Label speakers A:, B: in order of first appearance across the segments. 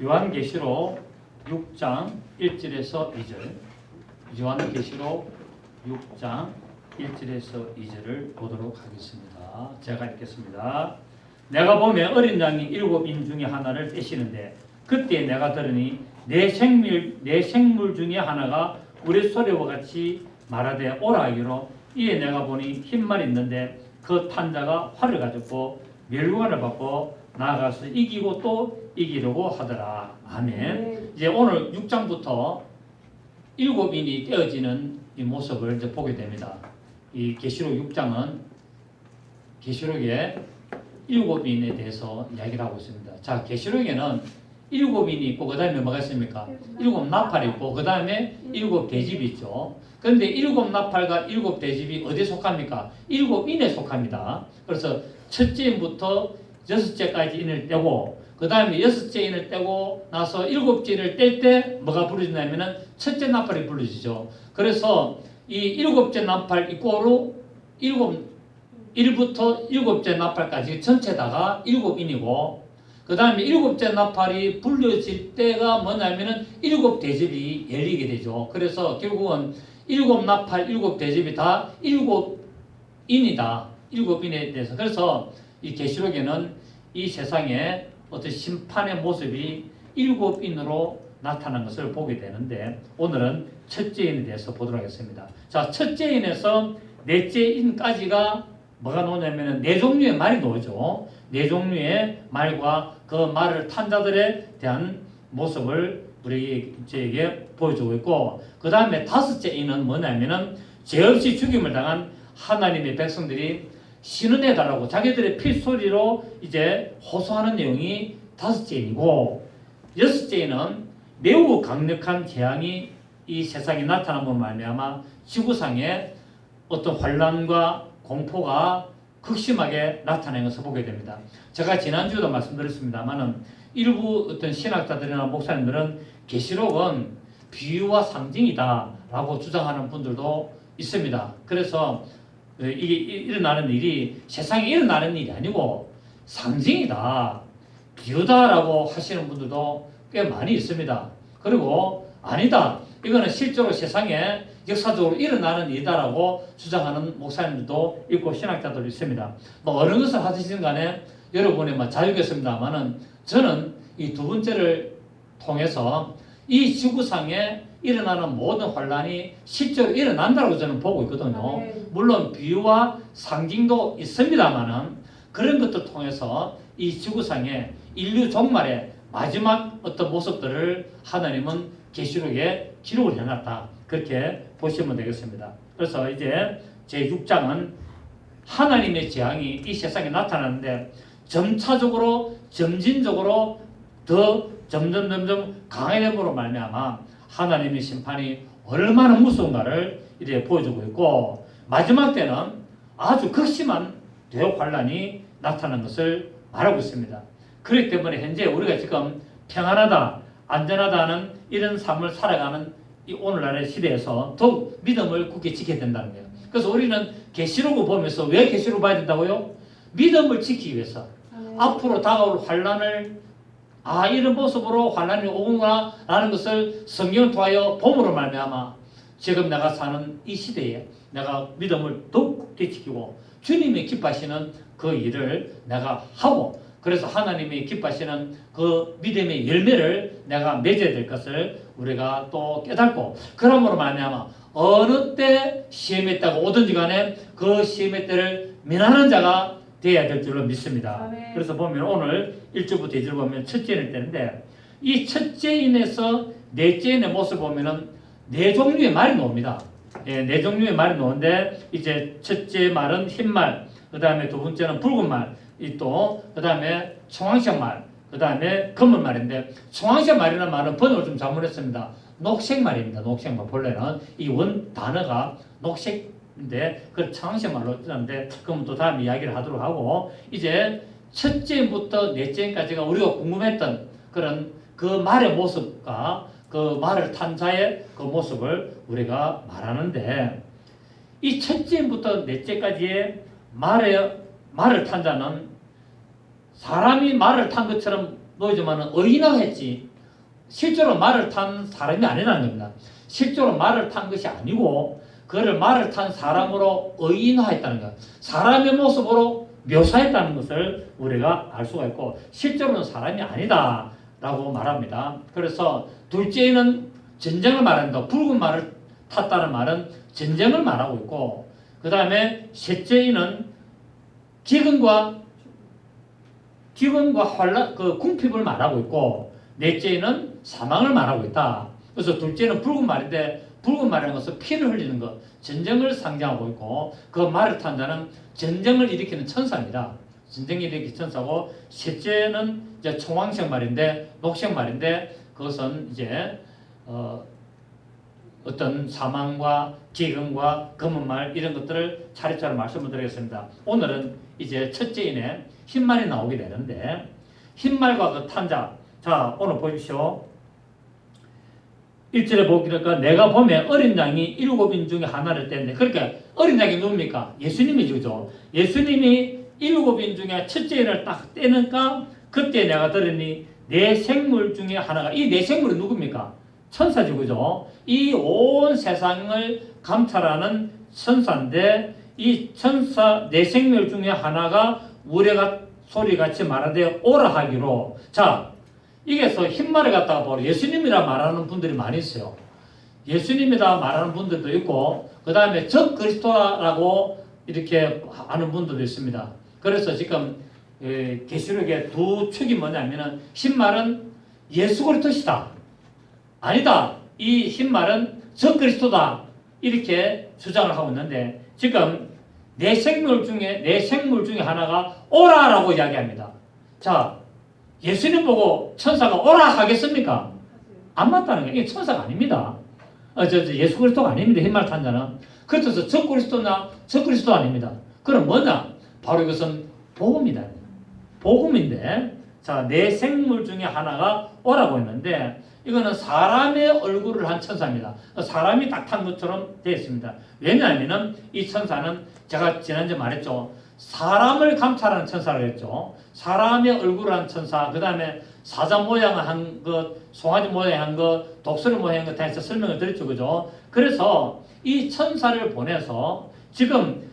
A: 요한계시록 6장 1절에서 2절, 요한계시록 6장 1절에서 2절을 보도록 하겠습니다. 제가 읽겠습니다. 내가 보면 어린 양이 7인 중에 하나를 떼시는데 그때 내가 들으니 내 생물 중에 하나가 우리 소리와 같이 말하되 오라 하기로, 이에 내가 보니 흰말이 있는데 그 탄 자가 활을 가졌고 멸관을 받고 나아가서 이기고 또 이기려고 하더라. 아멘. 이제 오늘 6장부터 7인이 떼어지는 이 모습을 이제 보게 됩니다. 이 계시록 6장은 계시록의 7인에 대해서 이야기를 하고 있습니다. 자, 계시록에는 7인이 있고 그 다음에 뭐가 있습니까? 7나팔이 있고 그 다음에 7대집이 있죠. 그런데 7나팔과 7대집이 어디에 속합니까? 7인에 속합니다. 그래서 첫째 인부터 6째까지 인을 떼고 그 다음에 6째 인을 떼고 나서 7째 인을 뗄 때 뭐가 부르짖냐면은 첫째 나팔이 부르짖죠. 그래서 이 7째 나팔 이꼬로 1부터 7째 나팔까지 전체다가 7인이고 그 다음에 7째 나팔이 불려질 때가 뭐냐면은 7대집이 열리게 되죠. 그래서 결국은 7나팔 7대집이 다 7인이다. 7인에 대해서. 그래서 이 계시록에는 이 세상에 어떤 심판의 모습이 7인으로 나타난 것을 보게 되는데 오늘은 첫째 인에 대해서 보도록 하겠습니다. 자, 첫째 인에서 넷째 인까지가 뭐가 나오냐면은 네 종류의 말이 나오죠. 네 종류의 말과 그 말을 탄 자들에 대한 모습을 우리에게 보여주고 있고, 그 다음에 다섯째 인은 뭐냐면은 죄 없이 죽임을 당한 하나님의 백성들이 신은혜 달라고 자기들의 필소리로 이제 호소하는 내용이 다섯째 인이고, 여섯째 인은 매우 강력한 재앙이 이 세상에 나타남으로 말미암아 지구상에 어떤 환란과 공포가 극심하게 나타나는 것을 보게 됩니다. 제가 지난주에도 말씀드렸습니다만은 일부 어떤 신학자들이나 목사님들은 계시록은 비유와 상징이다라고 주장하는 분들도 있습니다. 그래서 이게 일어나는 일이 세상에 일어나는 일이 아니고 상징이다, 비유다라고 하시는 분들도 꽤 많이 있습니다. 그리고 아니다, 이거는 실제로 세상에 역사적으로 일어나는 일이다라고 주장하는 목사님들도 있고 신학자들도 있습니다. 뭐 어느 것을 하시든 간에 여러분의 자유겠습니다만은 저는 이 두 번째를 통해서 이 지구상에 일어나는 모든 환란이 실제로 일어난다고 저는 보고 있거든요. 물론 비유와 상징도 있습니다만은 그런 것들 통해서 이 지구상에 인류 종말의 마지막 어떤 모습들을 하나님은 계시록에 기록을 해놨다, 그렇게 보시면 되겠습니다. 그래서 이제 제 6장은 하나님의 재앙이 이 세상에 나타나는데 점차적으로 점진적으로 더 점점 강해됨으로 말미암아 하나님의 심판이 얼마나 무서운가를 이렇게 보여주고 있고, 마지막 때는 아주 극심한 대역 환란이 나타난 것을 말하고 있습니다. 그렇기 때문에 현재 우리가 지금 평안하다, 안전하다는 이런 삶을 살아가는 이 오늘날의 시대에서 더욱 믿음을 굳게 지켜야 된다는 거예요. 그래서 우리는 계시록을 보면서 왜 계시록을 봐야 된다고요? 믿음을 지키기 위해서. 앞으로 다가올 환란을 이런 모습으로 환란이 오구나 라는 것을 성경을 통하여 봄으로 말미암아 지금 내가 사는 이 시대에 내가 믿음을 더욱 굳게 지키고 주님이 기뻐하시는 그 일을 내가 하고, 그래서 하나님이 기뻐하시는 그 믿음의 열매를 내가 맺어야 될 것을 우리가 또 깨닫고, 그러므로 말미암아 어느 때 시험의 때가 오든지 간에 그 시험의 때를 면하는 자가 되어야 될 줄로 믿습니다. 아멘. 그래서 보면 오늘 1절부터 2절 보면 첫째 인을 때는데 이 첫째 인에서 넷째 인의 모습을 보면은 네 종류의 말이 나옵니다. 네 종류의 말이 나오는데 이제 첫째 말은 흰 말, 그 다음에 두 번째는 붉은 말, 또 그 다음에 청황색 말, 그 다음에 검은 말인데 청황색 말이라는 말은 번역을 좀 잘못했습니다. 녹색 말입니다. 녹색 말. 본래는 이 원 단어가 녹색인데 그걸 청황색 말로 쓰는데 그건 또 다음 이야기를 하도록 하고, 이제 첫째부터 넷째까지가 우리가 궁금했던 그런 그 말의 모습과 그 말을 탄 자의 그 모습을 우리가 말하는데, 이 첫째부터 넷째까지의 말을 탄 자는 사람이 말을 탄 것처럼 놓이지만은 의인화했지 실제로 말을 탄 사람이 아니라는 겁니다. 실제로 말을 탄 것이 아니고 그를 말을 탄 사람으로 의인화했다는 것, 사람의 모습으로 묘사했다는 것을 우리가 알 수가 있고 실제로는 사람이 아니다라고 말합니다. 그래서 둘째는 전쟁을 말한다. 붉은 말을 탔다는 말은 전쟁을 말하고 있고 그 다음에 셋째는 기근과 환란, 그 궁핍을 말하고 있고 넷째는 사망을 말하고 있다. 그래서 둘째는 붉은 말인데 붉은 말이라는 것은 피를 흘리는 것, 전쟁을 상징하고 있고 그 말을 탄 자는 전쟁을 일으키는 천사입니다. 전쟁을 일으키는 천사고 셋째는 이제 청황색 말인데 녹색 말인데 그것은 이제 어떤 사망과 기근과 검은 말 이런 것들을 차례차례 말씀을 드리겠습니다. 오늘은 이제 첫째인의 흰말이 나오게 되는데 흰말과 그 탄자 자 오늘 보십시오. 1절에 보니까 내가 보면 어린 양이 7인 중에 하나를 떼는데 그러니까 어린 양이 누굽니까? 예수님이죠. 예수님이 7인 중에 첫째인을 딱 떼니까 그때 내가 들으니 네 생물 중에 하나가 이 네 생물이 누굽니까? 천사죠. 그죠? 이 온 세상을 감찰하는 천사인데 이 천사 네 생물 중에 하나가 우레가 소리같이 말하되 오라 하기로 자 이게서 흰말을 갖다가 보러 예수님이라 말하는 분들이 많이 있어요. 예수님이라 말하는 분들도 있고 그 다음에 적 그리스도라고 이렇게 하는 분들도 있습니다. 그래서 지금 계시록의 두 축이 뭐냐면은 흰말은 예수 그리스도시다. 아니다. 이 흰말은 적 그리스도다. 이렇게 주장을 하고 있는데 지금 네 생물 중에 하나가 오라라고 이야기합니다. 자, 예수님 보고 천사가 오라 하겠습니까? 안 맞다는 거예요. 이게 천사가 아닙니다. 예수 그리스도가 아닙니다. 흰말 탄 자는. 그래서 적 그리스도나 적 그리스도 아닙니다. 그럼 뭐냐? 바로 이것은 복음이다. 복음인데 자, 네 생물 중에 하나가 오라고 했는데 이거는 사람의 얼굴을 한 천사입니다. 사람이 딱 탄 것처럼 되어 있습니다. 왜냐하면 이 천사는 제가 지난주에 말했죠. 사람을 감찰하는 천사라고 했죠. 사람의 얼굴을 한 천사, 그 다음에 사자 모양을 한 것, 송아지 모양을 한 것, 독수리 모양을 한 것 다 해서 설명을 드렸죠. 그죠? 그래서 이 천사를 보내서 지금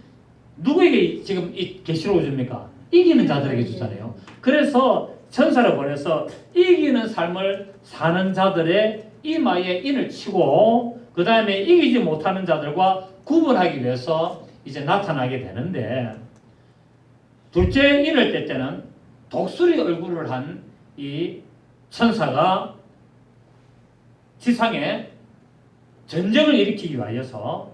A: 누구에게 지금 이 계시록을 줍니까? 이기는 자들에게 주잖아요. 그래서 천사를 보내서 이기는 삶을 사는 자들의 이마에 인을 치고 그 다음에 이기지 못하는 자들과 구분하기 위해서 이제 나타나게 되는데 둘째 인을 뗄 때는 독수리 얼굴을 한 이 천사가 지상에 전쟁을 일으키기 위하여서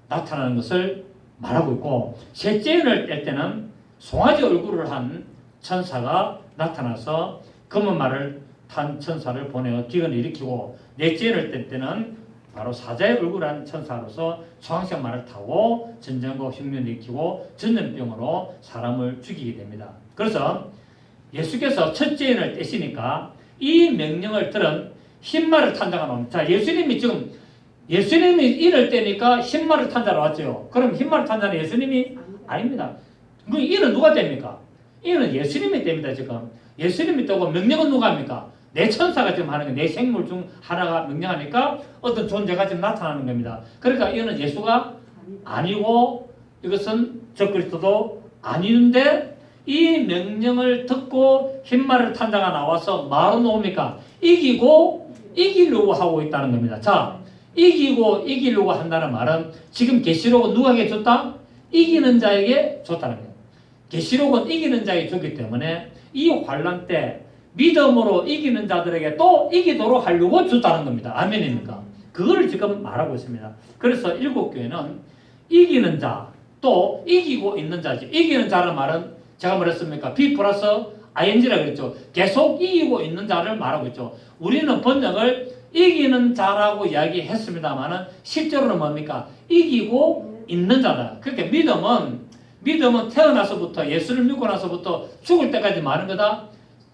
A: 나타나는 것을 말하고 있고 셋째 인을 뗄 때는 송아지 얼굴을 한 천사가 나타나서 검은 말을 탄 천사를 보내어 기근을 일으키고 넷째 인을 뗄 때는 바로 사자의 얼굴을 한 천사로서 초황색 말을 타고 전쟁과 흉년을 일으키고 전염병으로 사람을 죽이게 됩니다. 그래서 예수께서 첫째 인을 떼시니까 이 명령을 들은 흰말을 탄 자가 나옵니다. 자, 예수님이 인을 떼니까 흰말을 탄 자로 왔죠. 그럼 흰말을 탄 자는 예수님이 아닙니다. 그 인은 누가 뗍니까? 인은 예수님이 뗍니다. 지금 예수님이 떼고 명령은 누가 합니까? 내 천사가 지금 하는 거예요. 내 생물 중 하나가 명령하니까 어떤 존재가 지금 나타나는 겁니다. 그러니까 이거는 예수가 아니고 이것은 적 그리스도도 아닌데 이 명령을 듣고 흰말을 탄 자가 나와서 말은 뭡니까? 이기려고 하고 있다는 겁니다. 자, 이기려고 한다는 말은 지금 계시록은 누구에게 줬다? 이기는 자에게 줬다는 거예요. 계시록은 이기는 자에게 줬기 때문에 이 환란 때 믿음으로 이기는 자들에게 또 이기도록 하려고 줬다는 겁니다. 아멘입니까? 그거를 지금 말하고 있습니다. 그래서 일곱 교회는 이기는 자, 또 이기고 있는 자지. 이기는 자라는 말은 제가 뭐랬습니까? B 플러스 ing라고 그랬죠. 계속 이기고 있는 자를 말하고 있죠. 우리는 번역을 이기는 자라고 이야기했습니다만은 실제로는 뭡니까? 이기고 있는 자다. 그러니까 믿음은 태어나서부터 예수를 믿고 나서부터 죽을 때까지 많은 거다.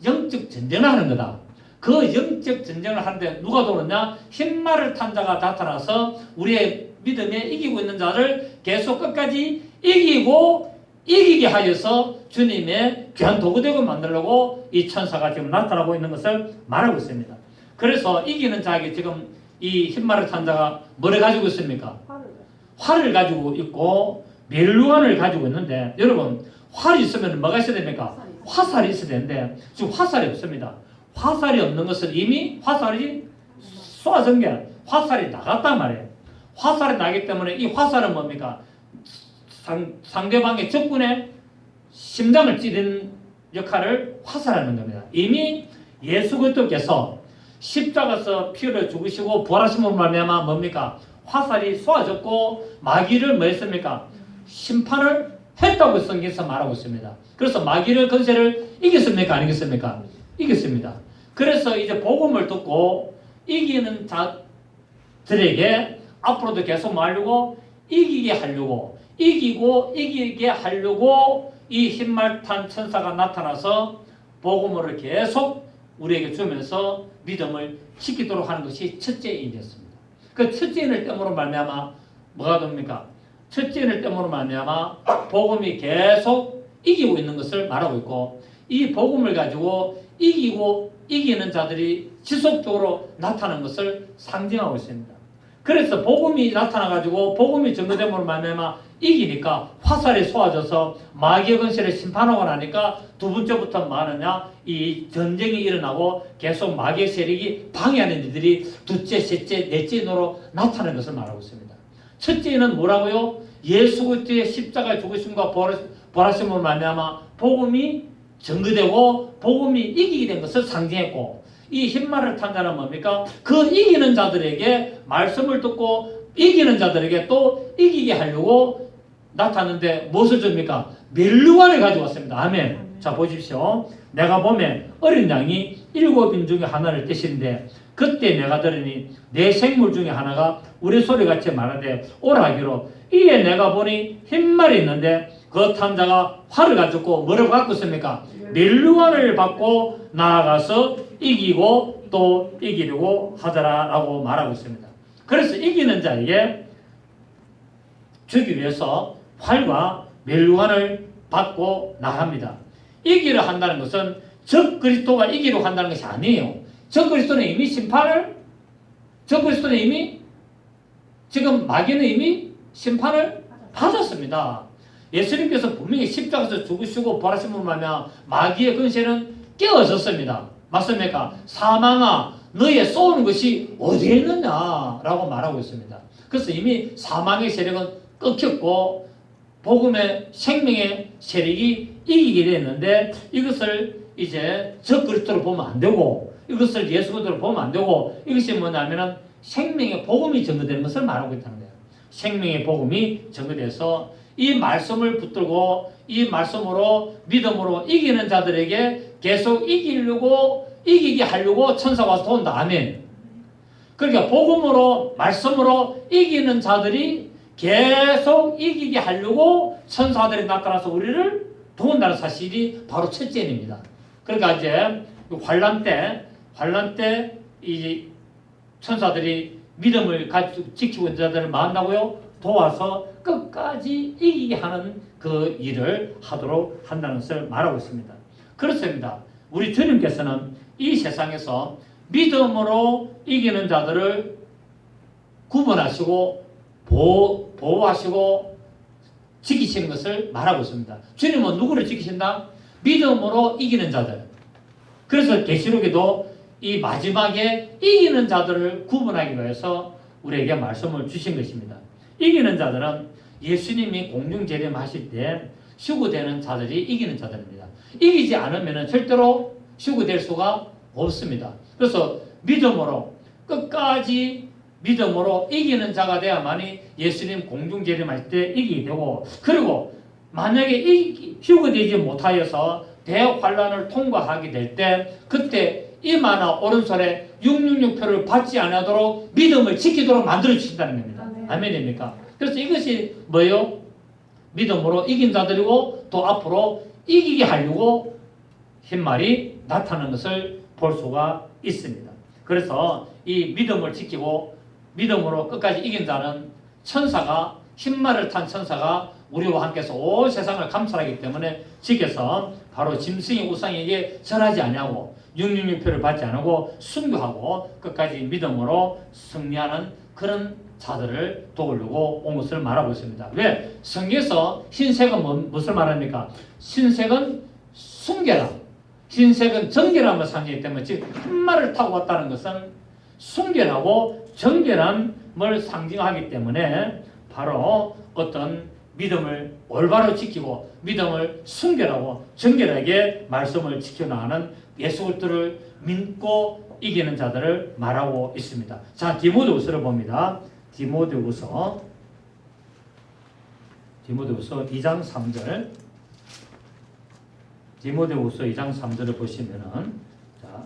A: 영적 전쟁을 하는 거다. 그 영적 전쟁을 하는데 누가 도느냐? 흰말을 탄 자가 나타나서 우리의 믿음에 이기고 있는 자를 계속 끝까지 이기고 이기게 하여서 주님의 귀한 도구되고 만들려고 이 천사가 지금 나타나고 있는 것을 말하고 있습니다. 그래서 이기는 자에게 지금 이 흰말을 탄 자가 뭐를 가지고 있습니까? 활을 가지고 있고 멸류관을 가지고 있는데, 여러분 활이 있으면 뭐가 있어야 됩니까? 화살이 있어야 되는데 지금 화살이 없습니다. 화살이 없는 것은 이미 화살이 쏘아진 게 화살이 나갔단 말이에요. 화살이 나기 때문에 이 화살은 뭡니까? 상대방의 적군의 심장을 찌르는 역할을 화살하는 겁니다. 이미 예수 그리스도께서 십자가에서 피를 죽으시고 부활하심으로 말미암아 뭡니까? 화살이 쏘아졌고 마귀를 뭐 했습니까? 심판을 했다고 성경에서 말하고 있습니다. 그래서 마귀의 권세를 이겼습니까? 안 이겼습니까? 이겼습니다. 그래서 이제 복음을 듣고 이기는 자들에게 앞으로도 계속 말하려고 이기게 하려고 이기게 하려고 이 흰말 탄 천사가 나타나서 복음을 계속 우리에게 주면서 믿음을 지키도록 하는 것이 첫째 인이었습니다. 그 첫째 인을 때문에 말미암아 뭐가 됩니까? 첫째 인을 때문에 말미암아 복음이 계속 이기고 있는 것을 말하고 있고, 이 복음을 가지고 이기는 자들이 지속적으로 나타나는 것을 상징하고 있습니다. 그래서 복음이 나타나가지고 복음이 증거됨으로 말미암아 이기니까 화살이 쏘아져서 마귀의 권세를 심판하고 나니까 두 번째부터 뭐하느냐? 이 전쟁이 일어나고 계속 마귀의 세력이 방해하는 이들이 둘째, 셋째, 넷째로 나타나는 것을 말하고 있습니다. 첫째는 뭐라고요? 예수 그리스도의 십자가의 죽으심과 부활하심으로 말미암아 복음이 증거되고 복음이 이기게 된 것을 상징했고, 이 흰말을 탄 자는 뭡니까? 그 이기는 자들에게 말씀을 듣고 이기는 자들에게 또 이기게 하려고 나타났는데 무엇을 줍니까? 멸류관을 가져왔습니다. 아멘. 자 보십시오. 내가 보면 어린 양이 7인 중에 하나를 떼시는데 그때 내가 들으니 내 생물 중에 하나가 우리 소리같이 말하되 오라 하기로, 이에 내가 보니 흰말이 있는데 그 탄 자가 활을 가졌고 뭐를 갖고 있습니까? 멸류관을 받고 나아가서 이기고 또 이기려고 하더라라고 말하고 있습니다. 그래서 이기는 자에게 주기 위해서 활과 멸류관을 받고 나갑니다. 이기려 한다는 것은 적 그리스도가 이기려 한다는 것이 아니에요. 적 그리스도는 이미 적 그리스도는 이미 지금 마귀는 이미 심판을 받았습니다. 예수님께서 분명히 십자가에서 죽으시고 부활하심으로 말미암아 마귀의 권세는 깨어졌습니다. 맞습니까? 사망아 너의 쏘는 것이 어디에 있느냐라고 말하고 있습니다. 그래서 이미 사망의 세력은 끊겼고 복음의 생명의 세력이 이기게 됐는데, 이것을 이제 적 그리스도로 보면 안 되고 이것을 예수 그리스도로 보면 안 되고, 이것이 뭐냐면은 생명의 복음이 증거되는 것을 말하고 있다는 거예요. 생명의 복음이 증거돼서 이 말씀을 붙들고 이 말씀으로 믿음으로 이기는 자들에게 계속 이기게 하려고 천사가 와서 도운다. 아멘. 그러니까 복음으로 말씀으로 이기는 자들이 계속 이기게 하려고 천사들이 나타나서 우리를 도운다는 사실이 바로 첫째입니다. 그러니까 이제 환란 때 이 천사들이 믿음을 지키고 있는 자들을 만나고요 도와서 끝까지 이기게 하는 그 일을 하도록 한다는 것을 말하고 있습니다. 그렇습니다. 우리 주님께서는 이 세상에서 믿음으로 이기는 자들을 구분하시고 보호하시고 지키시는 것을 말하고 있습니다. 주님은 누구를 지키신다? 믿음으로 이기는 자들. 그래서 계시록에도 이 마지막에 이기는 자들을 구분하기 위해서 우리에게 말씀을 주신 것입니다. 이기는 자들은 예수님이 공중 재림하실 때 휴거되는 자들이 이기는 자들입니다. 이기지 않으면 절대로 휴거될 수가 없습니다. 그래서 믿음으로 끝까지 믿음으로 이기는 자가 되어야만이 예수님 공중 재림할 때 이기게 되고, 그리고 만약에 휴거되지 못하여서 대환란을 통과하게 될 때 그때 이마나 오른손에 666표를 받지 않도록 믿음을 지키도록 만들어 주신다는 겁니다. 아멘입니까? 그래서 이것이 뭐예요? 믿음으로 이긴 자들이고 또 앞으로 이기게 하려고 흰말이 나타나는 것을 볼 수가 있습니다. 그래서 이 믿음을 지키고 믿음으로 끝까지 이긴 자는 천사가 흰말을 탄 천사가 우리와 함께서 온 세상을 감찰하기 때문에 지켜서 바로 짐승의 우상에게 절하지 아니하고 666표를 받지 않고 순교하고 끝까지 믿음으로 승리하는 그런 자들을 도우려고 온 것을 말하고 있습니다. 왜? 성경에서 흰색은 무엇을 말합니까? 흰색은 순결함, 흰색은 정결함을 상징하기 때문에 즉 흰말을 타고 왔다는 것은 순결하고 정결함을 상징하기 때문에 바로 어떤 믿음을 올바로 지키고 믿음을 순결하고 정결하게 말씀을 지켜나가는 예수 그리스도를 믿고 이기는 자들을 말하고 있습니다. 자, 디모데후서를 봅니다. 디모데후서 2장 3절. 디모데후서 2장 3절을 보시면은 자,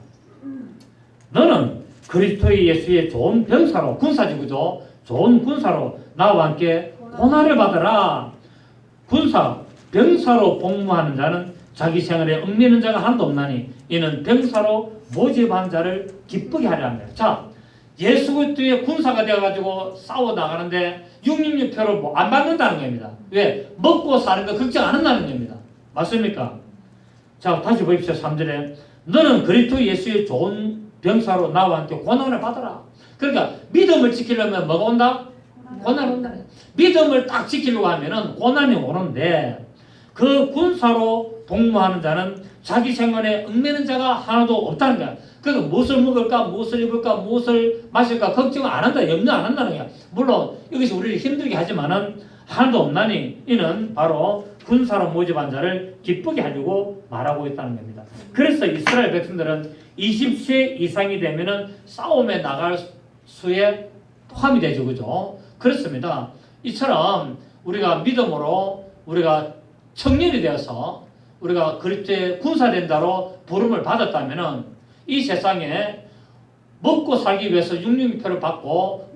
A: 너는 그리스도의 예수의 좋은 병사로 군사지구죠. 좋은 군사로 나와 함께 고난을 받으라. 군사, 병사로 복무하는 자는 자기 생활에 얽매이는 자가 하나도 없나니 이는 병사로 모집한 자를 기쁘게 하려 합니다. 자, 예수 그리스도의 군사가 되어가지고 싸워 나가는데 666표를 안 받는다는 겁니다. 왜? 먹고 사는 거 걱정 안 한다는 겁니다. 맞습니까? 자, 다시 보십시오. 3절에 너는 그리스도 예수의 좋은 병사로 나와 함께 고난을 받아라. 그러니까 믿음을 지키려면 뭐가 온다? 고난이 온다. 믿음을 딱 지키려고 하면은 고난이 오는데 그 군사로 복무하는 자는 자기 생활에 얽매이는 자가 하나도 없다는 거야. 그러니까 무엇을 먹을까, 무엇을 입을까, 무엇을 마실까 걱정 안 한다, 염려 안 한다는 거야. 물론 이것이 우리를 힘들게 하지만은 하나도 없나니 이는 바로 군사로 모집한 자를 기쁘게 하려고 말하고 있다는 겁니다. 그래서 이스라엘 백성들은 20세 이상이 되면은 싸움에 나갈 수에 포함이 되죠. 그죠? 그렇습니다. 이처럼 우리가 믿음으로 우리가 청년이 되어서 우리가 그리스도의 군사된다로 부름을 받았다면은 이 세상에 먹고 살기 위해서 666표를 받고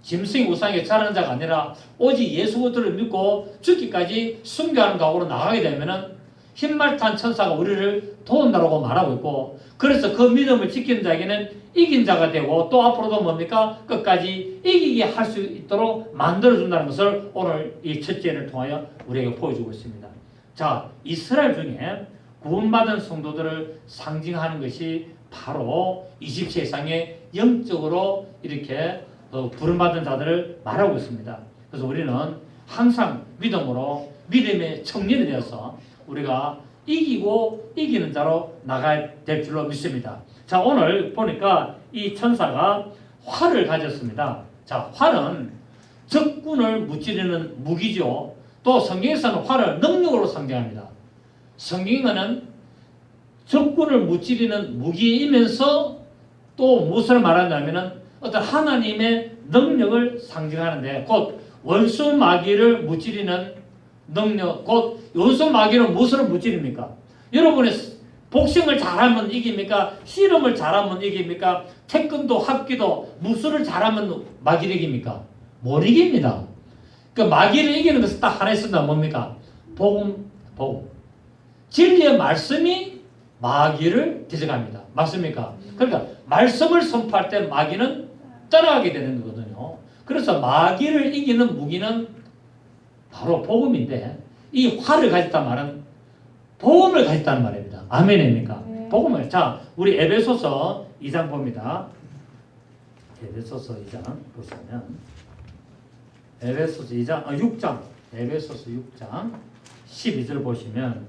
A: 짐승 우상에 자라는 자가 아니라 오직 예수 그리스도를 믿고 죽기까지 순교하는 각오로 나가게 되면은 흰말 탄 천사가 우리를 도운다라고 말하고 있고, 그래서 그 믿음을 지키는 자에게는 이긴 자가 되고 또 앞으로도 뭡니까? 끝까지 이기게 할 수 있도록 만들어준다는 것을 오늘 이 첫째를 통하여 우리에게 보여주고 있습니다. 자, 이스라엘 중에 구원받은 성도들을 상징하는 것이 바로 20세 이상의 영적으로 이렇게 부름받은 자들을 말하고 있습니다. 그래서 우리는 항상 믿음으로 믿음의 청년이 되어서 우리가 이기고 이기는 자로 나가야 될 줄로 믿습니다. 자, 오늘 보니까 이 천사가 활을 가졌습니다. 자, 활은 적군을 무찌르는 무기죠. 또 성경에서는 활을 능력으로 상징합니다. 성경에는 적군을 무찌르는 무기이면서 또 무엇을 말하냐면은 어떤 하나님의 능력을 상징하는데 곧 원수 마귀를 무찌르는 능력, 곧 원수 마귀는 무엇을 무찌릅니까? 여러분의 복싱을 잘하면 이깁니까? 씨름을 잘하면 이깁니까? 태권도, 합기도, 무술을 잘하면 마귀를 이깁니까? 못 이깁니다. 그 마귀를 이기는 것은 딱 하나 있습니다. 뭡니까? 복음. 진리의 말씀이 마귀를 대적합니다. 맞습니까? 그러니까 말씀을 선포할 때 마귀는 떠나가게 되는 거거든요. 그래서 마귀를 이기는 무기는 바로 복음인데 이 활을 가졌단 말은 복음을 가졌다는 말입니다. 아멘입니까? 네. 복음을. 자, 우리 에베소서 2장 봅니다. 에베소서 2장 보시면 에베소서 6장 에베소서 6장 12절 보시면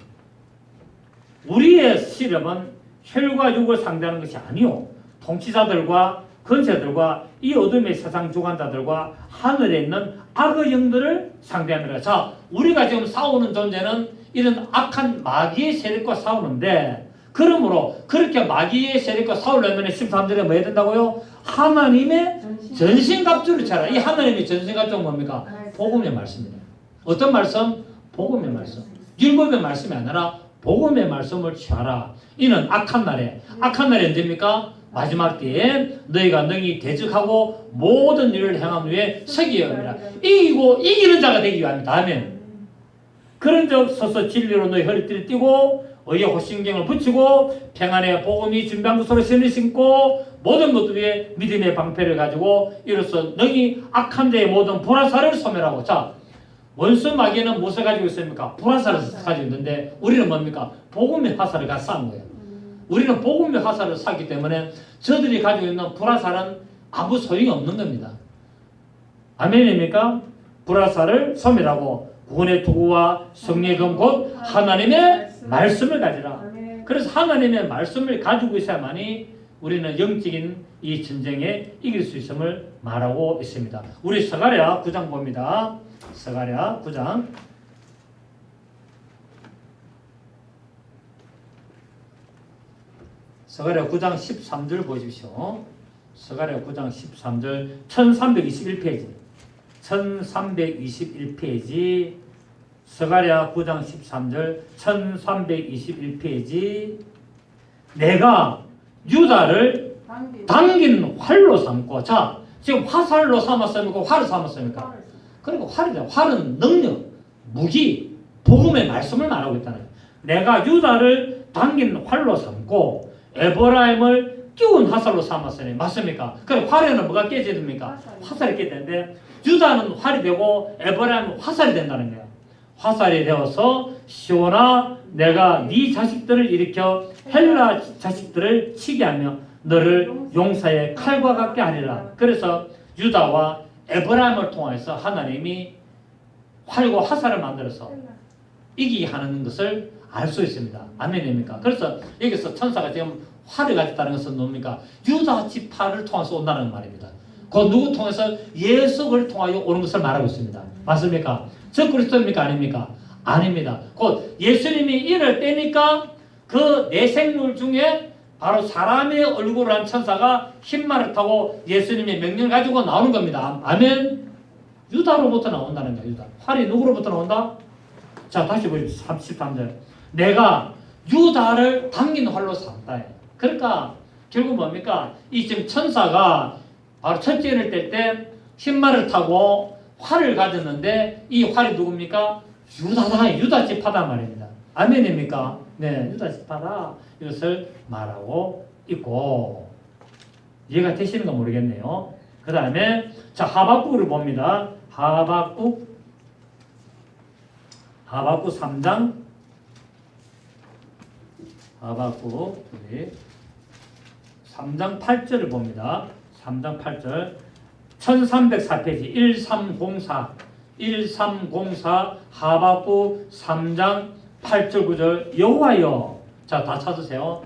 A: 우리의 씨름은 혈과 육을 상대하는 것이 아니요 통치자들과 권세들과 이 어둠의 세상 주관자들과 하늘에 있는 악의 영들을 상대합니다. 자, 우리가 지금 싸우는 존재는 이런 악한 마귀의 세력과 싸우는데, 그러므로 그렇게 마귀의 세력과 싸우려면 13절에 뭐 해야 된다고요? 하나님의 전신갑주를 차라. 이 하나님의 전신갑주는 뭡니까? 복음의 말씀입니다. 어떤 말씀? 복음의 말씀. 율법의 말씀이 아니라 복음의 말씀을 취하라. 이는 악한 날에 언제입니까? 마지막 때에 너희가 능히 대적하고 모든 일을 행함 위에 서기에 합니다. 이기고 이기는 자가 되기 위함이다. 아멘. 그런 적 서서 진리로 너희 허리띠를 띠고 의의 호신경을 붙이고 평안의 복음이 준비한 것으로 신을 신고 모든 것 위에 믿음의 방패를 가지고 이로써 너희 악한 자의 모든 불화살을 소멸하고. 자, 원수 마귀는 무엇을 가지고 있습니까? 불화살을 가지고 있는데 우리는 뭡니까? 복음의 화살을 가지고 싼 거예요. 우리는 복음의 화살을 샀기 때문에 저들이 가지고 있는 불화살은 아무 소용이 없는 겁니다. 아멘입니까? 불화살을 소멸하고 구원의 도구와 승리의 검 곧 하나님의 말씀을 가지라. 그래서 하나님의 말씀을 가지고 있어야만이 우리는 영적인 이 전쟁에 이길 수 있음을 말하고 있습니다. 우리 스가랴 9장 봅니다. 스가랴 9장. 스가랴 9장 13절 보십시오. 스가랴 9장 13절 1321페이지. 1321페이지. 스가랴 9장 13절 1321페이지. 내가 유다를 당긴 활로 삼고. 자, 지금 화살로 삼았습니까? 활을 삼았습니까? 그리고 활이다. 활은 능력, 무기, 복음의 말씀을 말하고 있다는 거예요. 내가 유다를 당긴 활로 삼고 에브라임을 끼운 화살로 삼았으니. 맞습니까? 그럼 활에는 뭐가 깨져야 됩니까? 화살이 깨야 되는데 유다는 활이 되고 에브라임은 화살이 된다는 거예요. 화살이 되어서 시온아 내가 네 자식들을 일으켜 헬라 자식들을 치게 하며 너를 용사의 칼과 같게 하리라. 그래서 유다와 에브라임을 통해서 하나님이 활과 화살을 만들어서 이기게 하는 것을 알 수 있습니다. 아멘입니까? 그래서 여기서 천사가 지금 활을 가졌다는 것은 뭡니까? 유다 지파를 통해서 온다는 말입니다. 그 누구 통해서? 예수를 통하여 오는 것을 말하고 있습니다. 맞습니까? 저 그리스도입니까? 아닙니까? 아닙니다. 곧 예수님이 이를 떼니까 그 내생물 중에 바로 사람의 얼굴을 한 천사가 흰말을 타고 예수님의 명령을 가지고 나오는 겁니다. 아멘. 유다로부터 나온다는 거야. 유다. 활이 누구로부터 나온다? 자, 다시 보십시오. 33절. 내가 유다를 당긴 활로 삼다. 그러니까 결국 뭡니까? 이 지금 천사가 바로 첫째 인을 뗄 때 흰말을 타고 활을 가졌는데 이 활이 누굽니까? 유다다. 유다 지파다 말입니다. 아멘입니까? 네, 유다 지파다. 이것을 말하고 있고. 이해가 되시는가 모르겠네요. 그 다음에 자, 하박국을 봅니다. 하박국 3장. 하박국 3장 8절을 봅니다. 3장 8절 1304페이지 1304 하박국 3장 8절 9절 여호와여. 자, 다 찾으세요.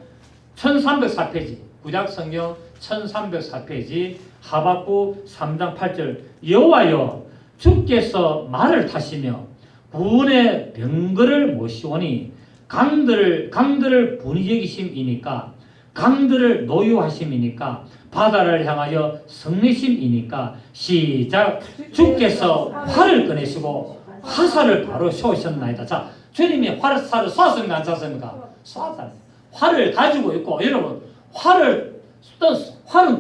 A: 1304페이지 구약 성경 1304페이지 하박국 3장 8절 여호와여 주께서 말을 타시며 구원의 병거를 모시오니 강들을 분이 여기심이니까 강들을 노유하심이니까 바다를 향하여 성내심이니까. 시작. 주께서 활을 꺼내시고 화살을 바로 쏘셨나이다. 자, 주님이 화살을 쏘았습니까? 안 쏘았습니까? 쏘았다. 활을 가지고 있고, 여러분 활은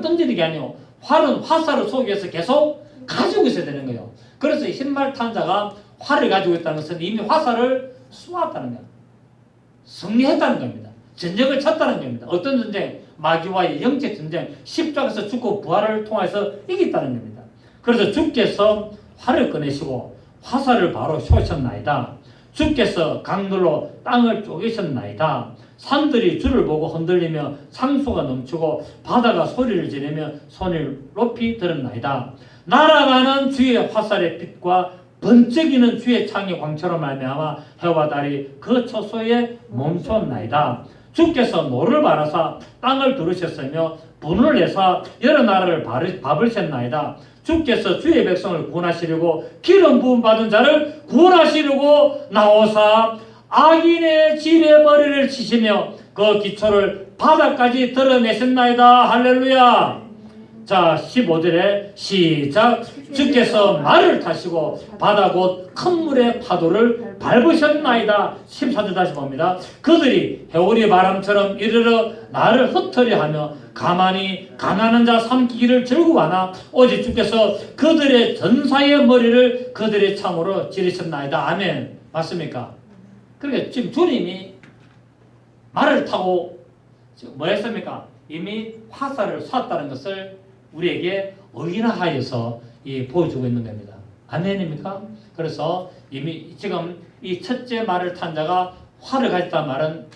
A: 던지는 게 아니고 활은 화살을 쏘기 위해서 계속 가지고 있어야 되는 거예요. 그래서 흰말 탄 자가 활을 가지고 있다는 것은 이미 화살을 쏘았다는 거예요. 승리했다는 겁니다. 전쟁을 쳤다는 겁니다. 어떤 전쟁? 마귀와의 영적 전쟁, 십자가에서 죽고 부활을 통해서 이겼다는 겁니다. 그래서 주께서 활을 꺼내시고 화살을 바로 쏘셨나이다. 주께서 강들로 땅을 쪼개셨나이다. 산들이 주를 보고 흔들리며 상수가 넘치고 바다가 소리를 지르며 손을 높이 들었나이다. 날아가는 주의 화살의 빛과 번쩍이는 주의 창의 광처럼 말미암아 해와 달이 그 초소에 멈췄나이다. 주께서 노를 바라사 땅을 두르셨으며 분을 내사 여러 나라를 밟으셨나이다. 주께서 주의 백성을 구원하시려고 기름 부음 받은 자를 구원하시려고 나오사 악인의 집의 머리를 치시며 그 기초를 바닥까지 드러내셨나이다. 할렐루야. 자, 15절에 시작. 주께서 말을 타시고 바다 곧 큰 물의 파도를 밟으셨나이다. 14절 다시 봅니다. 그들이 해오리 바람처럼 이르러 나를 흩으려 하며 가만히 가난한 자 삼키기를 즐거워하나 오직 주께서 그들의 전사의 머리를 그들의 창으로 지르셨나이다. 아멘. 맞습니까? 그러니까 지금 주님이 말을 타고 뭐 했습니까? 이미 화살을 쐈다는 것을 우리에게 의인화하여서 보여주고 있는 겁니다. 아멘입니까? 그래서 이미 지금 이 첫째 말을 탄 자가 활을 가졌다는 말은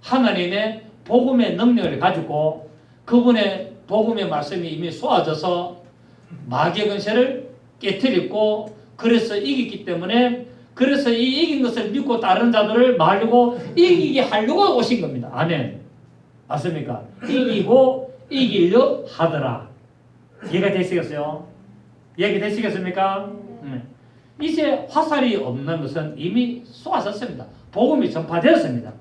A: 하나님의 복음의 능력을 가지고 그분의 복음의 말씀이 이미 쏘아져서 마귀의 권세를 깨뜨렸고 그래서 이겼기 때문에 그래서 이 이긴 것을 믿고 다른 자들을 말고 이기게 하려고 오신 겁니다. 아멘. 맞습니까? 이기고 이기려 하더라. 이해가 되시겠어요? 이해되시겠습니까? 이제 화살이 없는 것은 이미 쏘아졌습니다. 복음이 전파되었습니다.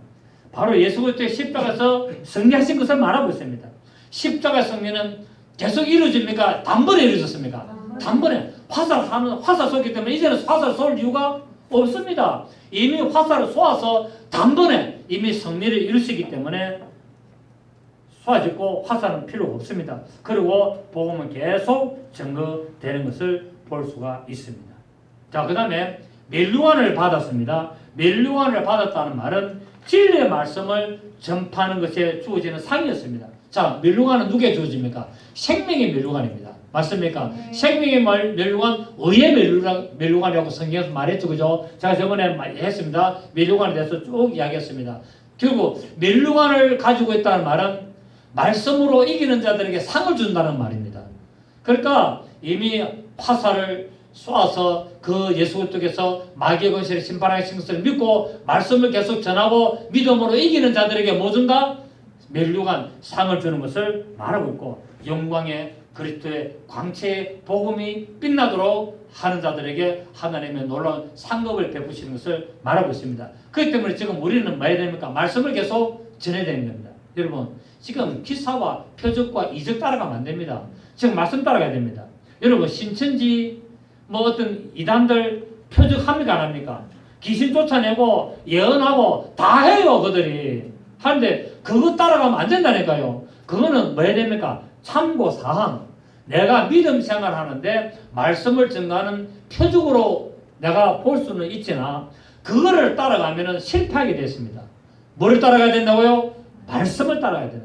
A: 바로 예수 그리스도의 십자가에서 승리하신 것을 말하고 있습니다. 십자가 승리는 계속 이루어집니까? 단번에 이루어졌습니까? 단번에 화살 쏘기 때문에 이제는 화살 쏠 이유가 없습니다. 이미 화살을 쏘아서 단번에 이미 승리를 이루시기 때문에 쏘아지고 화살은 필요가 없습니다. 그리고 복음은 계속 증거되는 것을 볼 수가 있습니다. 자, 그 다음에 멸류관을 받았습니다. 멸류관을 받았다는 말은 진리의 말씀을 전파하는 것에 주어지는 상이었습니다. 자, 멸류관은 누구에 주어집니까? 생명의 멸류관입니다. 맞습니까? 생명의 멸류관, 의의 멸류관이라고 성경에서 말했죠. 그죠? 제가 저번에 했습니다. 멸류관에 대해서 쭉 이야기했습니다. 결국 멸류관을 가지고 있다는 말은 말씀으로 이기는 자들에게 상을 준다는 말입니다. 그러니까 이미 화살을 쏘아서 그 예수 그리스도께서 마귀의 권세를 심판하신 것을 믿고 말씀을 계속 전하고 믿음으로 이기는 자들에게 뭐 준다? 멸류관 상을 주는 것을 말하고 있고 영광의 그리스도의 광채의 복음이 빛나도록 하는 자들에게 하나님의 놀라운 상급을 베푸시는 것을 말하고 있습니다. 그렇기 때문에 지금 우리는 뭐 해야 됩니까? 말씀을 계속 전해야 되는 겁니다. 여러분 지금 기사와 표적과 이적 따라가면 안 됩니다. 지금 말씀 따라가야 됩니다. 여러분 신천지 뭐 어떤 이단들 표적합니까 안 합니까? 귀신 쫓아내고 예언하고 다 해요 그들이. 하는데 그거 따라가면 안 된다니까요. 그거는 뭐 해야 됩니까? 참고사항. 내가 믿음 생활하는데 말씀을 증거하는 표적으로 내가 볼 수는 있지나 그거를 따라가면 실패하게 됐습니다. 뭐를 따라가야 된다고요? 말씀을 따라가야 돼요.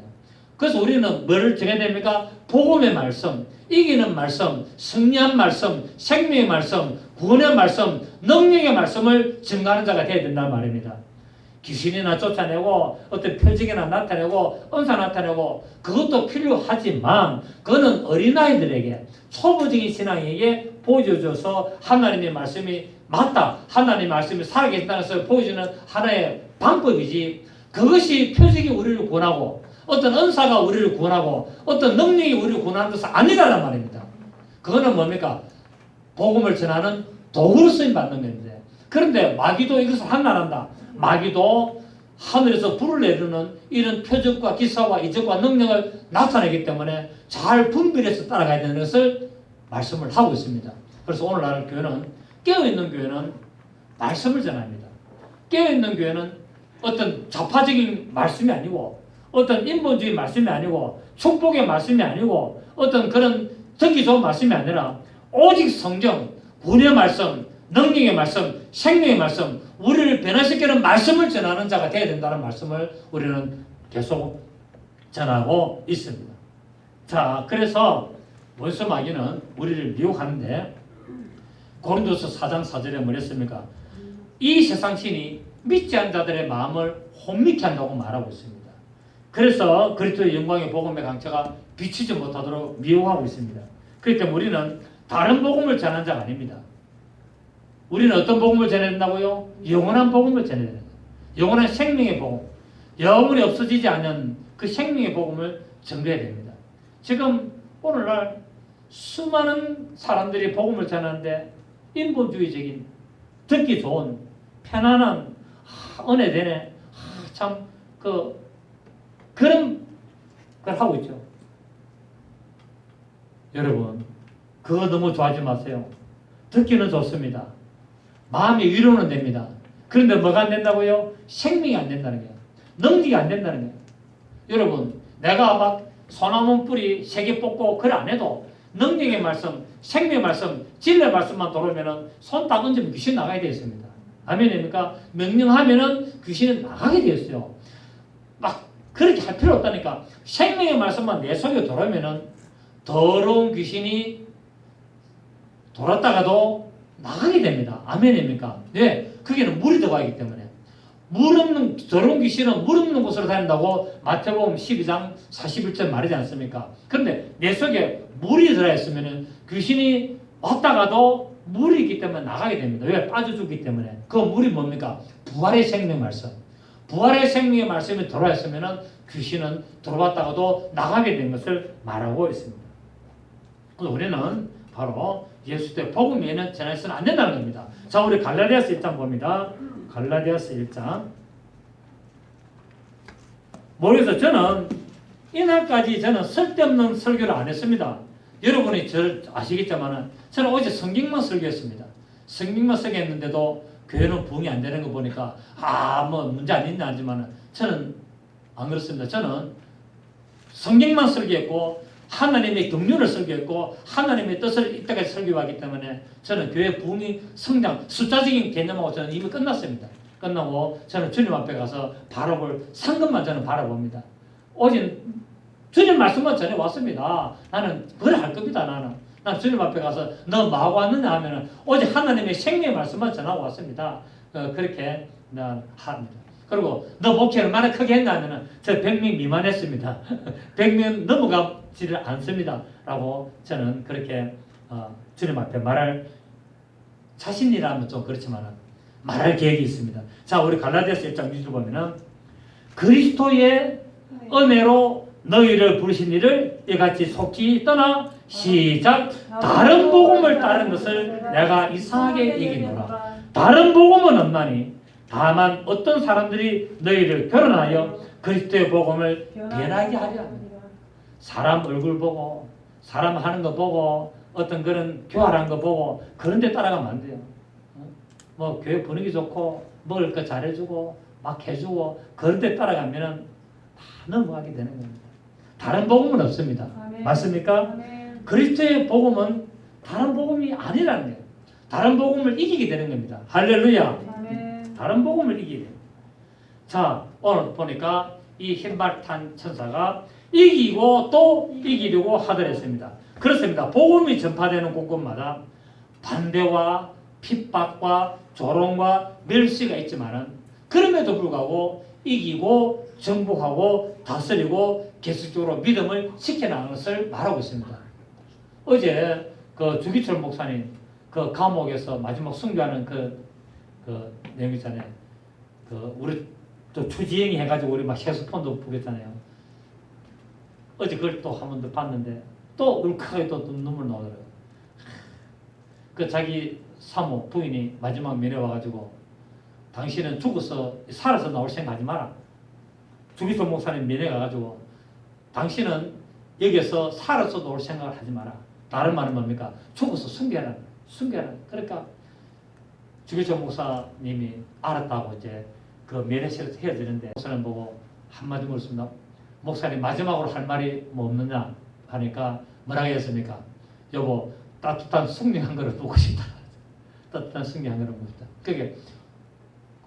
A: 그래서 우리는 뭐를 정해야 됩니까? 복음의 말씀, 이기는 말씀, 승리한 말씀, 생명의 말씀, 구원의 말씀, 능력의 말씀을 증거하는 자가 되어야 된다는 말입니다. 귀신이나 쫓아내고 어떤 표적이나 나타내고 은사 나타내고 그것도 필요하지만 그거는 어린아이들에게 초보적인 신앙에게 보여줘서 하나님의 말씀이 맞다, 하나님의 말씀이 살아계신다는 것을 보여주는 하나의 방법이지 그것이 표적이 우리를 구원하고 어떤 은사가 우리를 구원하고 어떤 능력이 우리를 구원하는 것은 아니라는 말입니다. 그거는 뭡니까? 복음을 전하는 도구로 쓰임받는 건데 그런데 마귀도 이것을 한탄한다. 마귀도 하늘에서 불을 내리는 이런 표적과 기사와 이적과 능력을 나타내기 때문에 잘 분별해서 따라가야 되는 것을 말씀을 하고 있습니다. 그래서 오늘날 교회는 깨어있는 교회는 말씀을 전합니다. 깨어있는 교회는 어떤 좌파적인 말씀이 아니고 어떤 인본주의 말씀이 아니고 축복의 말씀이 아니고 어떤 그런 듣기 좋은 말씀이 아니라 오직 성경, 구원의 말씀, 능력의 말씀, 생명의 말씀, 우리를 변화시키는 말씀을 전하는 자가 되어야 된다는 말씀을 우리는 계속 전하고 있습니다. 자, 그래서 원수 마귀는 우리를 미혹하는데 고린도서 4장 4절에 뭐랬습니까? 이 세상 신이 믿지 않는 자들의 마음을 혼미케 한다고 말하고 있습니다. 그래서 그리스도의 영광의 복음의 강체가 비치지 못하도록 미혹하고 있습니다. 그렇기 때문에 우리는 다른 복음을 전하는 자가 아닙니다. 우리는 어떤 복음을 전해야 된다고요? 영원한 복음을 전해야 됩니다. 영원한 생명의 복음. 영원히 없어지지 않는 그 생명의 복음을 전해야 됩니다. 지금 오늘날 수많은 사람들이 복음을 전하는데 인본주의적인 듣기 좋은 편안한 은혜 되네 참 그런 걸 하고 있죠. 여러분 그거 너무 좋아하지 마세요. 듣기는 좋습니다. 마음의 위로는 됩니다. 그런데 뭐가 안 된다고요? 생명이 안 된다는 거예요. 능력이 안 된다는 거예요. 여러분 내가 막 소나무 뿌리 3개 뽑고 그걸 안 해도 능력의 말씀, 생명의 말씀, 진리의 말씀만 들어오면 손 딱 얹으면 귀신 나가게 되어 있습니다. 아멘입니까? 명령하면 귀신은 나가게 되었어요. 그렇게 할 필요 없다니까. 생명의 말씀만 내 속에 들어오면은 더러운 귀신이 돌았다가도 나가게 됩니다. 아멘입니까? 네, 그게는 물이 들어가기 때문에. 물 없는, 더러운 귀신은 물 없는 곳으로 다닌다고 마태복음 12장 41절 말하지 않습니까? 그런데 내 속에 물이 들어있으면 귀신이 왔다가도 물이 있기 때문에 나가게 됩니다. 왜? 빠져주기 때문에. 그 물이 뭡니까? 부활의 생명 말씀. 부활의 생명의 말씀이 들어왔으면 귀신은 들어왔다가도 나가게 된 것을 말하고 있습니다. 그래서 우리는 바로 예수의 복음 외에는 전해서는 안 된다는 겁니다. 자, 우리 갈라디아서 1장 봅니다. 갈라디아서 1장. 모르겠어요. 저는 이날까지 저는 쓸데없는 설교를 안 했습니다. 여러분이 저를 아시겠지만 저는 어제 성경만 설교했습니다. 성경만 설교했는데도 교회는 부응이 안 되는 거 보니까 뭐 문제 안 있나 하지만 저는 안 그렇습니다. 저는 성경만 설교했고 하나님의 경륜을 설교했고 하나님의 뜻을 이때까지 설교하기 때문에 저는 교회 부흥이 성장 숫자적인 개념하고 저는 이미 끝났습니다. 끝나고 저는 주님 앞에 가서 바라볼 상급만 저는 바라봅니다. 어제 주님 말씀만 전해왔습니다. 나는 그걸 할 겁니다. 나는 주님 앞에 가서 너 뭐하고 왔느냐 하면은 어제 하나님의 생명의 말씀만 전하고 왔습니다. 그렇게 합니다. 그리고 너 목회를 얼마나 크게 했나 하면은 저 100명 미만했습니다. 100명 넘어가지를 않습니다. 라고 저는 그렇게 주님 앞에 말할 자신이라면 좀 그렇지만 말할 계획이 있습니다. 자, 우리 갈라디아서 1장 6절 보면은 그리스도의 은혜로 너희를 부르신 이를 이같이 속히 떠나 시작 다른 복음을 따른 것을 내가 이상하게 여기노라. 다른 복음은 없나니 다만 어떤 사람들이 너희를 결혼하여 그리스도의 복음을 변하게 하려 합니다. 사람 얼굴 보고 사람 하는 거 보고 어떤 그런 교활한 거 보고 그런 데 따라가면 안 돼요. 뭐 교회 분위기 좋고 먹을 거 잘해주고 막 해주고 그런 데 따라가면은 다 넘어가게 되는 겁니다. 다른 복음은 없습니다. 아멘. 맞습니까? 아멘. 그리스도의 복음은 다른 복음이 아니라는 거예요. 다른 복음을 이기게 되는 겁니다. 할렐루야. 아멘. 다른 복음을 이기게 돼요. 자, 오늘 보니까 이 흰발 탄 천사가 이기고 또 이기려고 하더랬습니다. 그렇습니다. 복음이 전파되는 곳곳마다 반대와 핍박과 조롱과 멸시가 있지만은 그럼에도 불구하고 이기고 정복하고 다스리고 계속적으로 믿음을 지켜나가는 것을 말하고 있습니다. 어제 그 주기철 목사님 그 감옥에서 마지막 순교하는 그 내용 있잖아요. 우리 또 추지행이 해가지고 우리 막 세수폰도 부겼잖아요. 어제 그걸 또 한 번 더 봤는데 또 울컥하게 또 눈물 나오더라고요. 그 자기 사모 부인이 마지막 면회 와가지고 당신은 죽어서 살아서 나올 생각하지 마라. 주기철 목사님 면회 가가지고 당신은 여기서 살아서 나올 생각을 하지 마라. 다른 말은 뭡니까? 죽어서 숨겨라. 그러니까 주기철 목사님이 알았다고 이제 그 면회실에서 헤어지는데 목사님 보고 한마디 물었습니다. 목사님 마지막으로 할 말이 뭐 없느냐 하니까 뭐라고 했습니까? 여보 따뜻한 숭늉한 거를 보고 싶다. 따뜻한 숭늉한 거를 보고 싶다. 그게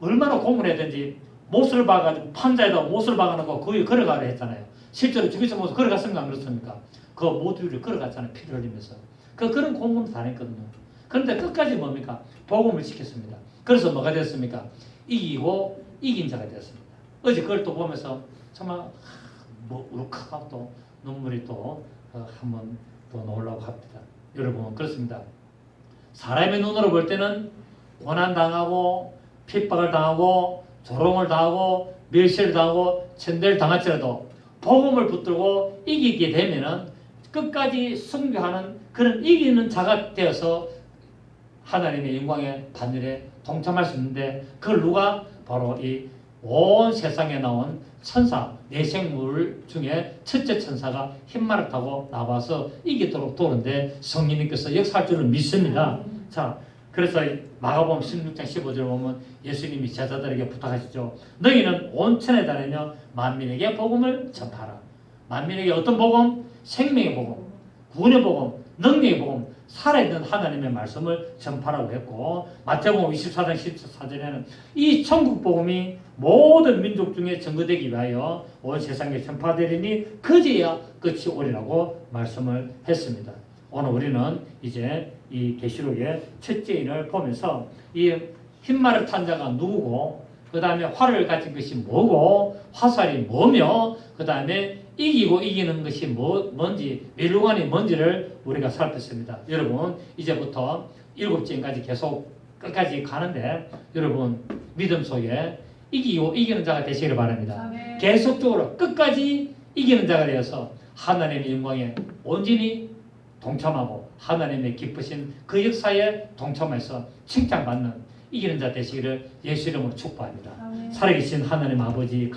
A: 얼마나 고문했든지 못을 박아가지고 판자에다 못을 박아놓고 거기 걸어가려 했잖아요. 실제로 주기철 목사 걸어갔습니까? 안 그렇습니까? 그 모두를 걸어갔잖아요. 피를 흘리면서. 그런 고문을 당했거든요. 그런데 끝까지 뭡니까? 복음을 지켰습니다. 그래서 뭐가 됐습니까? 이기고 이긴 자가 되었습니다. 어제 그걸 또 보면서 정말 울컥하고 또 눈물이 또 한 번 더 나오려고 합니다. 여러분 그렇습니다. 사람의 눈으로 볼 때는 고난당하고 핍박을 당하고 조롱을 당하고 멸시를 당하고 천대를 당할지라도 복음을 붙들고 이기게 되면은 끝까지 순교하는 그런 이기는 자가 되어서 하나님의 영광의 반열에 동참할 수 있는데 그걸 누가? 바로 이 온 세상에 나온 천사, 내생물 중에 첫째 천사가 흰말을 타고 나와서 이기도록 도는데 성령님께서 역사할 줄을 믿습니다. 자, 그래서 마가복음 16장 15절 보면 예수님이 제자들에게 부탁하시죠. 너희는 온 천에 다니며 만민에게 복음을 전파하라. 만민에게 어떤 복음? 생명의 복음, 구원의 복음, 능력의 복음, 살아있는 하나님의 말씀을 전파라고 했고 마태복음 24장 14절에는 이 천국 복음이 모든 민족 중에 증거되기 위하여 온 세상에 전파되리니 그제야 끝이 오리라고 말씀을 했습니다. 오늘 우리는 이제 이 계시록의 첫째 인을 보면서 이 흰말을 탄 자가 누구고 그 다음에 활을 가진 것이 뭐고 화살이 뭐며 그 다음에 이기고 이기는 것이 뭔지 멸류관이 뭔지를 우리가 살폈습니다. 여러분 이제부터 7장까지 계속 끝까지 가는데 여러분 믿음 속에 이기고 이기는 자가 되시기를 바랍니다. 계속적으로 끝까지 이기는 자가 되어서 하나님의 영광에 온전히 동참하고 하나님의 기쁘신 그 역사에 동참해서 칭찬받는 이기는 자 되시기를 예수 이름으로 축복합니다. 살아계신 하나님 아버지